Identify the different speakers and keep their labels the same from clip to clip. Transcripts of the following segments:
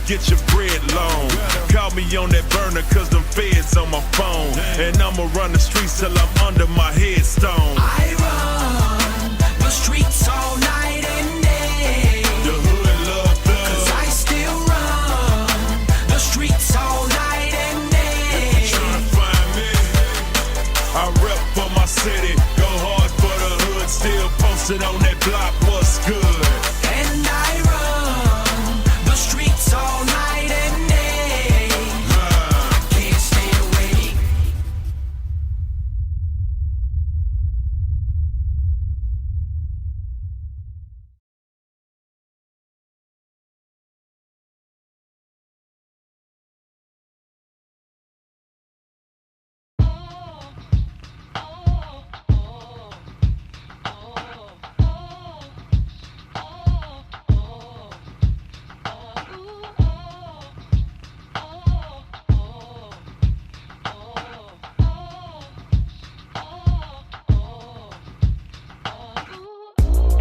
Speaker 1: get your bread long. Call me on that burner, cause them feds on my phone. And I'ma run the streets till I'm under my headstone.
Speaker 2: I run the streets all night and day.
Speaker 1: The hood love thugs,
Speaker 2: cause I still run the streets all night and day.
Speaker 1: tryna find me. I rep for my city, go hard for the hood. Still posted on that block, what's good?
Speaker 2: And I run the streets all night and day. I can't stay awake.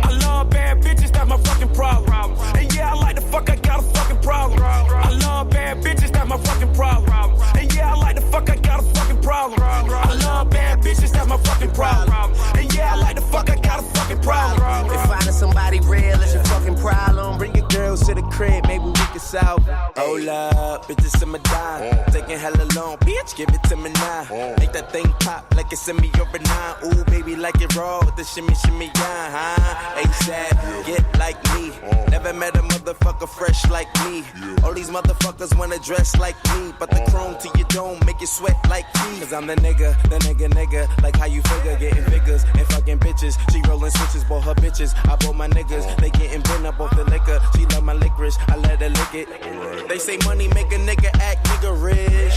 Speaker 3: I love bad bitches, that's my fucking problem. And yeah, I like the fuck, I got a fucking problem. I love bad bitches, that's my fucking problem. And yeah, I like the fuck, I got a fucking problem. I love bad bitches, that's my fucking problem. And yeah, I like the fuck, I got a fucking problem.
Speaker 4: If finding somebody real is your fucking problem, bring your girls to the crib, maybe we can solve it.
Speaker 5: Hold up, bitches in my dime. Taking hella long, bitch, give it to me now. Make that thing pop like it's in me over 9. Ooh, baby, like it raw with the shimmy, shimmy, yeah, huh? ASAP, get like me. Never met a motherfucker fresh like me. All these motherfuckers wanna dress like me, but the chrome to your dome make you sweat like me. Cause I'm the nigga, like how you figure, getting figures and fucking bitches. She rolling switches, bought her bitches. I bought my niggas, they getting bent up off the liquor. She love my licorice, I let her lick it. They say money make a nigga act nigga rich.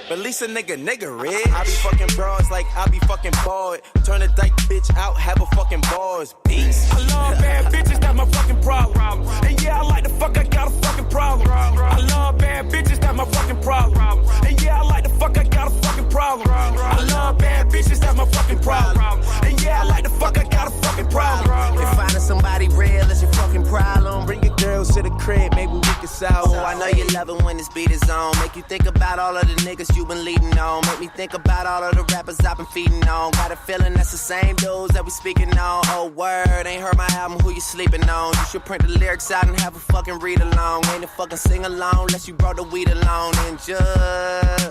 Speaker 5: But at least a nigga rich. I be fucking bras like I be fucking bored. Turn a dyke bitch out, have a fucking bars. Peace.
Speaker 3: I love bad bitches, that's my fucking problem. And yeah, I like the fuck, I got a fucking problem. I love bad bitches, that's my fucking problem. And yeah, I like the fuck, I got a fucking problem. I love bad bitches, that's my fucking problem. And yeah, I like the fuck, I got a fucking problem.
Speaker 4: If finding somebody real is your fucking problem, bring your girls to the crib, maybe we can solve it.
Speaker 6: Oh, I know you love it when this beat is on. Make you think about all of the niggas you been leading on. Make me think about all of the rappers I've been feeding on. Got a feeling that's the same dudes that we speaking on. Oh, word, ain't heard my album, who you sleeping on? You should print the lyrics out and have a fucking read along. Ain't a fucking sing along unless you brought the weed along. And just,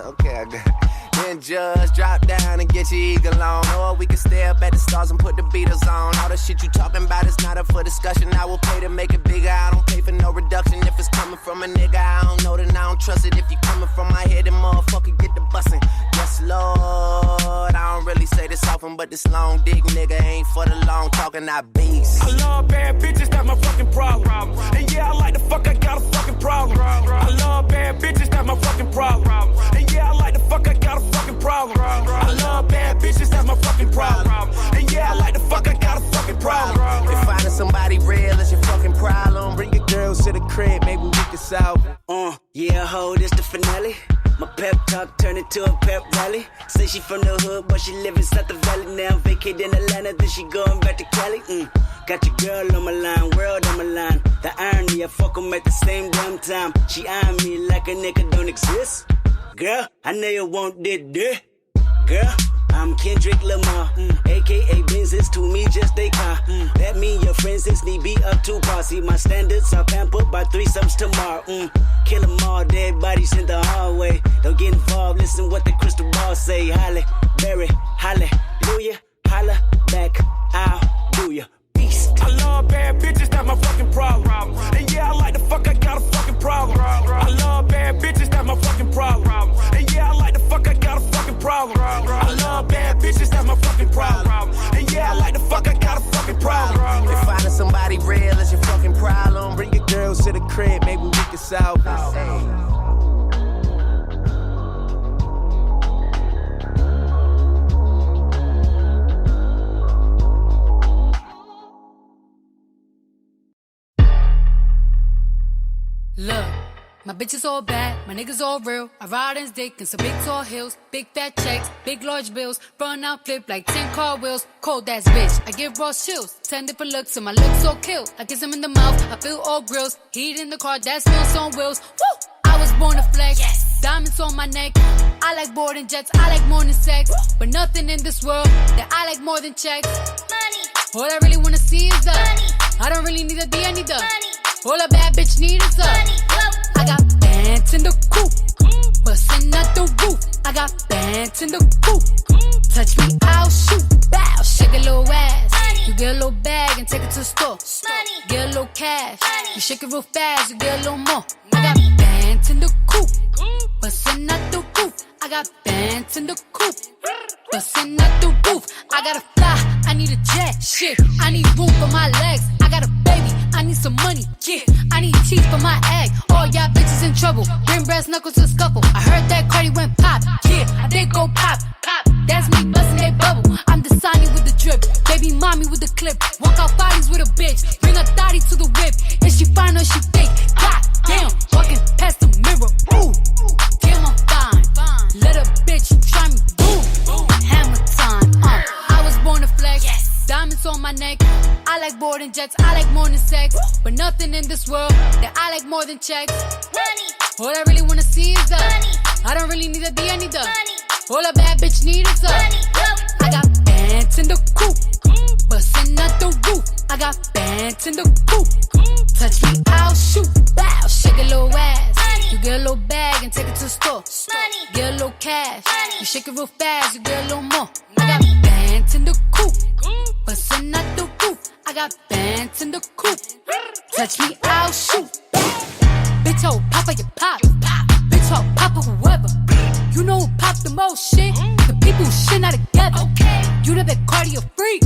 Speaker 6: okay, I got it. Then just drop down and get your eagle on. Or we can stay up at the stars and put the Beatles on. All the shit you talking about is not up for discussion. I will pay to make it bigger. I don't pay for no reduction. If it's coming from a nigga, I don't know, then I don't trust it. If you coming from my head, then motherfucker get the bussin'. Yes, Lord. I don't really say this often, but this long dick nigga ain't for the long talking, I beast.
Speaker 3: I love bad bitches, that's my fucking problem. And yeah, I like the fuck, I got a fucking problem. I love bad bitches, that's my fucking problem. And yeah, I like the fuck, I got a fucking problem. I love bad bitches, that's my fucking problem. And yeah, I like the fuck, I got a fucking problem.
Speaker 4: If finding somebody real is your fucking problem, bring your girls to the crib, maybe we can solve it.
Speaker 6: Yeah, ho, this the finale. My pep talk turned into a pep rally. Say she from the hood, but she live inside the valley. Now vacated in Atlanta, then she going back to Cali. Got your girl on my line, world on my line. The irony, I fuck 'em at the same damn time. She eyeing me like a nigga don't exist. Girl, I know you want that. Girl, I'm Kendrick Lamar, a.k.a. Benzes to me just a car. That mean your friends is need be up to par. See, my standards are pampered by threesomes tomorrow. Kill 'em all, dead bodies in the hallway. Don't get involved, listen what the crystal ball say. Halle, Berry, hallelujah, holla back, I'll do ya.
Speaker 3: I love bad bitches, that's my fucking problem. And yeah, I like the fuck, I got a fucking problem. I love bad bitches, that's my fucking problem. And yeah, I like the fuck, I got a fucking problem. I love bad bitches, that's my fucking problem. And yeah, I like the fuck, I got a fucking problem.
Speaker 4: If finding somebody real is your fucking problem, bring your girls to the crib, maybe we can solve it.
Speaker 7: Look, My bitches all bad, my niggas all real. I ride in dick in some big tall hills, big fat checks, big large bills. Run out, flip like 10 car wheels. Cold ass bitch, I give raw chills. 10 different looks and my looks so kill. I kiss him in the mouth, I feel all grills. Heat in the car, that smells on wheels. Woo! I was born to flex, yes. Diamonds on my neck. I like boarding jets, I like more than sex. But nothing in this world that I like more than checks. Money. All I really wanna see is the money. I don't really need a D, I need the money. All a bad bitch need is the money. I got bands in the coop, bustin' out the roof. I got bands in the coop. Touch me, I'll shoot. Bow, shake a little ass. Money. You get a little bag and take it to the store. Money. Get a little cash. Money. You shake it real fast, you get a little more. Money. I got bands in the coop, bustin' out the roof. I got bands in the coop, bustin' out the roof. I gotta fly, I need a jet. Shit, I need room for my legs. I got a baby, I need some money. Yeah, I need teeth for my egg. All y'all bitches in trouble. Bring brass knuckles to scuffle. I heard that Cardi went pop. Yeah, I did go pop, pop. That's me bustin' that bubble. I'm the Sonny with the drip, baby mommy with the clip. Walk out bodies with a bitch. Bring a thotty to the whip. Is she fine or she fake? God damn, walking past the mirror. Ooh, damn I'm fine. Let a bitch try me. Boom, hammer time. I was born to flex. Yes. Diamonds on my neck. I like boarding jets. I like more than sex. But nothing in this world that I like more than checks. Money. All I really wanna see is the money. I don't really need a D, I need the money. All a bad bitch need is the money. I got bands in the coop, bustin' out the roof. I got bands in the coop. Touch me, I'll shoot. Bow, shake a little ass. Money. You get a little bag and take it to the store. Money. Get a little cash. Money. You shake it real fast, you get a little more. Money. I got bands in the coop, bustin' out the roof. I got bands in the coop. Touch me, I'll shoot. Bitch, oh, papa, you pop. Bitch, oh, papa, whoever. You know who pop the most shit? The people who shit not together. You know that Cardi a freak.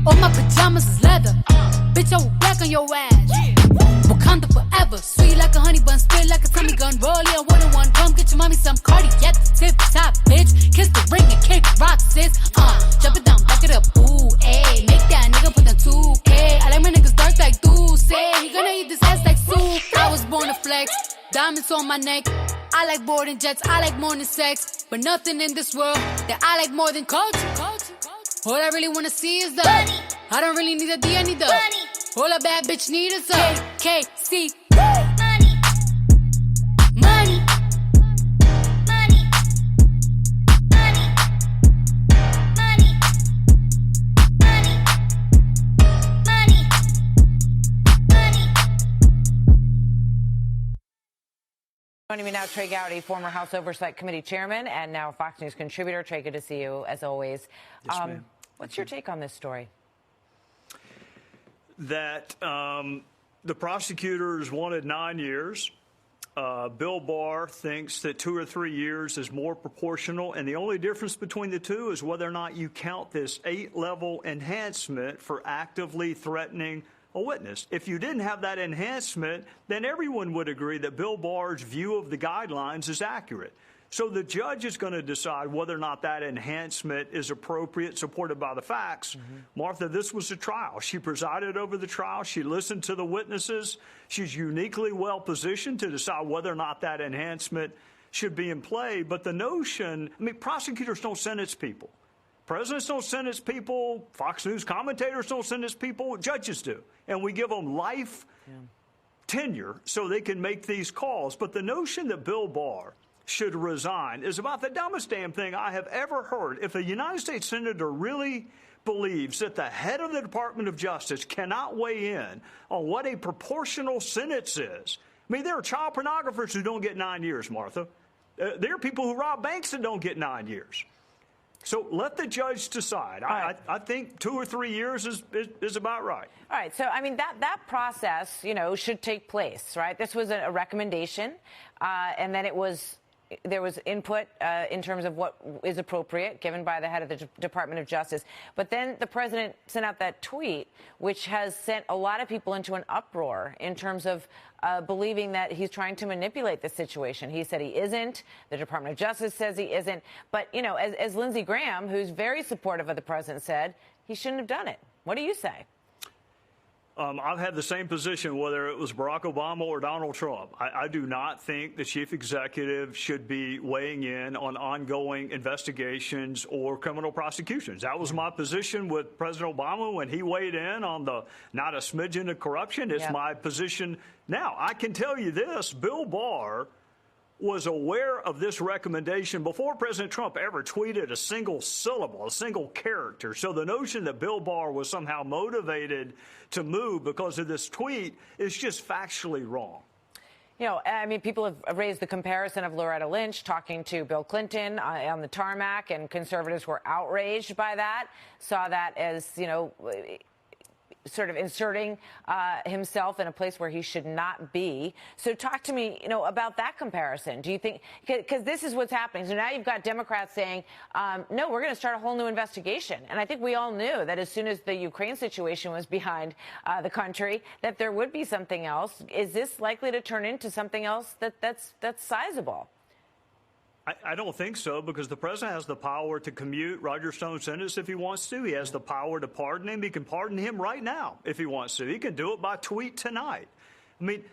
Speaker 7: All my pajamas is leather. Bitch, I will back on your ass. Wakanda forever. Sweet like a honey bun, spit like a tummy gun. Roll in one on one. Come get your mommy some Cardi at the tip top, bitch. Kiss the ring and kick rock, sis. Jump it down, back it up. Ooh, ayy. Make that nigga put down 2K. I like my niggas dark like Deuce. He gonna eat this ass like soup. I was born to flex. Diamonds on my neck. I like boarding jets, I like more than sex. But nothing in this world that I like more than culture. All I really wanna see is the money. I don't really need a D, I need the money. All a bad bitch need is the KKC. Money. Money. Money. Money. Money. Money. Money. Money.
Speaker 8: Joining me now, Trey Gowdy, former House Oversight Committee Chairman and now Fox News contributor. Trey, good to see you, as always.
Speaker 9: Yes, ma'am.
Speaker 8: What's your take on this story?
Speaker 9: That the prosecutors wanted 9 years. Bill Barr thinks that 2 or 3 years is more proportional, and the only difference between the two is whether or not you count this 8-level enhancement for actively threatening a witness. If you didn't have that enhancement, then everyone would agree that Bill Barr's view of the guidelines is accurate. So the judge is going to decide whether or not that enhancement is appropriate, supported by the facts. Martha, this was a trial. She presided over the trial. She listened to the witnesses. She's uniquely well positioned to decide whether or not that enhancement should be in play. But the notion, I mean, prosecutors don't sentence people. Presidents don't sentence people. Fox News commentators don't sentence people. Judges do. And we give them life tenure so they can make these calls. But the notion that Bill Barr should resign is about the dumbest damn thing I have ever heard. If a United States senator really believes that the head of the Department of Justice cannot weigh in on what a proportional sentence is. I mean, there are child pornographers who don't get 9 years, Martha. There are people who rob banks that don't get 9 years. So let the judge decide. I think 2 or 3 years is about right.
Speaker 8: All right. So, I mean, that process, you know, should take place, right? This was a recommendation, and then there was input in terms of what is appropriate given by the head of the Department of Justice. But then the president sent out that tweet, which has sent a lot of people into an uproar in terms of believing that he's trying to manipulate the situation. He said he isn't. The Department of Justice says he isn't. But, you know, as Lindsey Graham, who's very supportive of the president, said, he shouldn't have done it. What do you say?
Speaker 9: I've had the same position, whether it was Barack Obama or Donald Trump. I do not think the chief executive should be weighing in on ongoing investigations or criminal prosecutions. That was my position with President Obama when he weighed in on the not a smidgen of corruption. It's my position now. I can tell you this, Bill Barr was aware of this recommendation before President Trump ever tweeted a single syllable, a single character. So the notion that Bill Barr was somehow motivated to move because of this tweet is just factually wrong.
Speaker 8: You know, I mean, people have raised the comparison of Loretta Lynch talking to Bill Clinton on the tarmac, and conservatives were outraged by that, saw that as, you know, sort of inserting himself in a place where he should not be. So talk to me, you know, about that comparison. Do you think, because this is what's happening. So now you've got Democrats saying, no, we're going to start a whole new investigation. And I think we all knew that as soon as the Ukraine situation was behind the country, that there would be something else. Is this likely to turn into something else that's sizable?
Speaker 9: I don't think so, because the president has the power to commute Roger Stone's sentence if he wants to. He has the power to pardon him. He can pardon him right now if he wants to. He can do it by tweet tonight. I mean,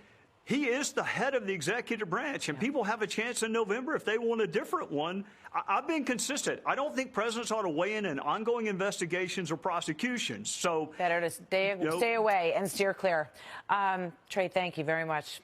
Speaker 9: he is the head of the executive branch, and people have a chance in November if they want a different one. I've been consistent. I don't think presidents ought to weigh in ongoing investigations or prosecutions. So
Speaker 8: better to stay away and steer clear. Trey, thank you very much.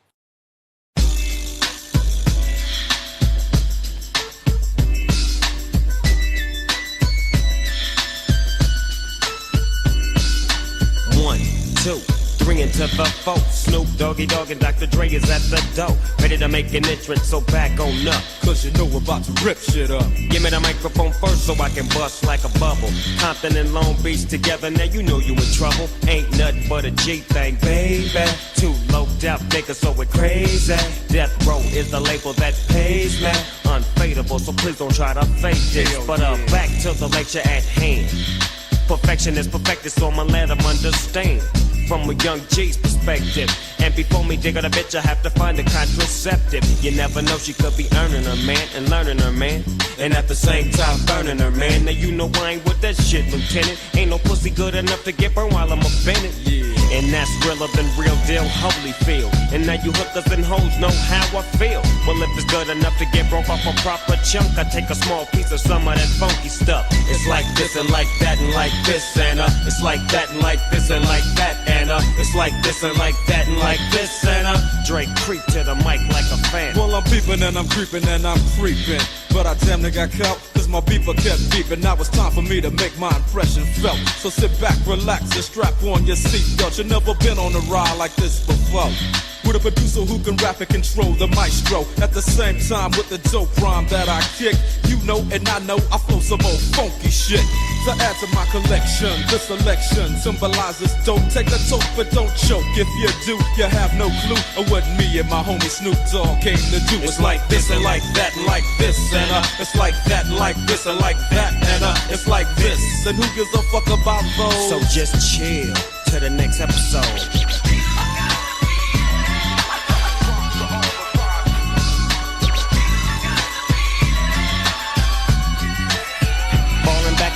Speaker 10: One, two, three into the four. Snoop Doggy Dogg and Dr. Dre is at the door, ready to make an entrance, so back on up.
Speaker 11: Cause you know we're about to rip shit up.
Speaker 10: Give me the microphone first so I can bust like a bubble. Compton and Long Beach together, now you know you in trouble. Ain't nothing but a G thing, baby. Too low death niggas, so we're crazy. Death Row is the label that pays me. Unfadable, so please don't try to fake this. But back to the lecture at hand. Perfection is perfected, so I'ma let them understand from a young G's perspective. And before me dig on a bitch, I have to find a contraceptive. You never know, she could be earning her man and learning her man, and at the same time burning her man. Now you know I ain't with that shit, Lieutenant. Ain't no pussy good enough to get burned while I'm offended. And that's realer than real deal, Holyfield. And now you hookers and hoes know how I feel. Well, if it's good enough to get broke off a proper chunk, I take a small piece of some of that funky stuff. It's like this and like that and like this, and it's like that and like this and like that, and it's like this and like that and like this, and Drake creep to the mic like a fan.
Speaker 11: Well, I'm peeping and I'm creeping and I'm creeping, but I damn near got caught, cause my beeper kept beeping. Now it's time for me to make my impression felt. So sit back, relax, and strap on your seatbelt. You've never been on a ride like this before, with a producer who can rap and control the maestro. At the same time with the dope rhyme that I kick, you know and I know I flow some old funky shit. To add to my collection, this selection symbolizes don't take a toke but don't choke. If you do, you have no clue of what me and my homie Snoop Dogg came to do. It's like this and like that and like this, and it's like that and like this and like that, and it's like this, and who gives a fuck about those?
Speaker 10: So just chill to the next episode.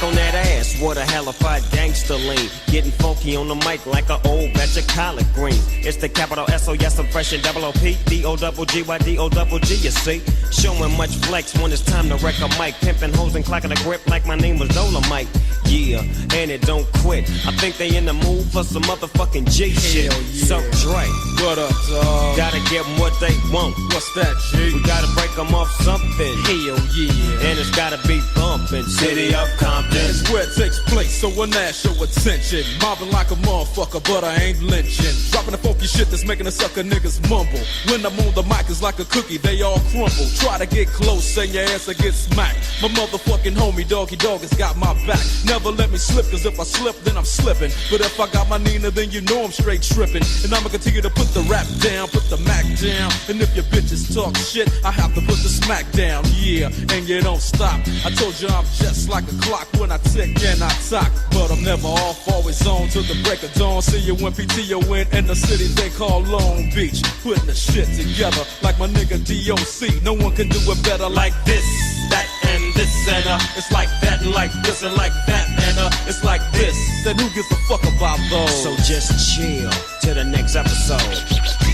Speaker 10: On that ass, what a hellified gangster lean. Getting funky on the mic like an old batch of collard greens. It's the capital S-O, yes, I'm fresh and double O-P. D-O-double-G-Y-D-O-double-G, you see. Showing much flex when it's time to wreck a mic. Pimping hoes and clocking a grip like my name was Dolomite. Yeah, and it don't quit. I think they in the mood for some motherfucking G shit.
Speaker 11: Yeah.
Speaker 10: So Dre,
Speaker 11: what up, dog?
Speaker 10: Gotta give them what they want.
Speaker 11: What's that, G?
Speaker 10: We gotta break them off something.
Speaker 11: Hell yeah.
Speaker 10: And it's gotta be bumping. City of Compton.
Speaker 11: It's where it takes place, so when that show attention. Mobbing like a motherfucker, but I ain't lynching. Dropping the funky shit that's making the sucker niggas mumble. When I'm on the mic, it's like a cookie, they all crumble. Try to get close, and your ass will get smacked. My motherfucking homie, Doggy Dogg, has got my back. Never let me slip, cause if I slip, then I'm slipping. But if I got my Nina, then you know I'm straight tripping. And I'ma continue to put the rap down, put the Mac down. And if your bitches talk shit, I have to put the smack down. Yeah, and you don't stop. I told you I'm just like a clock when I tick and I talk. But I'm never off, always on till the break of dawn. See you when PTO in the city they call Long Beach. Putting the shit together like my nigga DOC. No one can do it better like this, that, and
Speaker 10: this and it's like that and like this and like that and it's like this.
Speaker 11: Then who gives a fuck about those?
Speaker 10: So just chill till the next episode.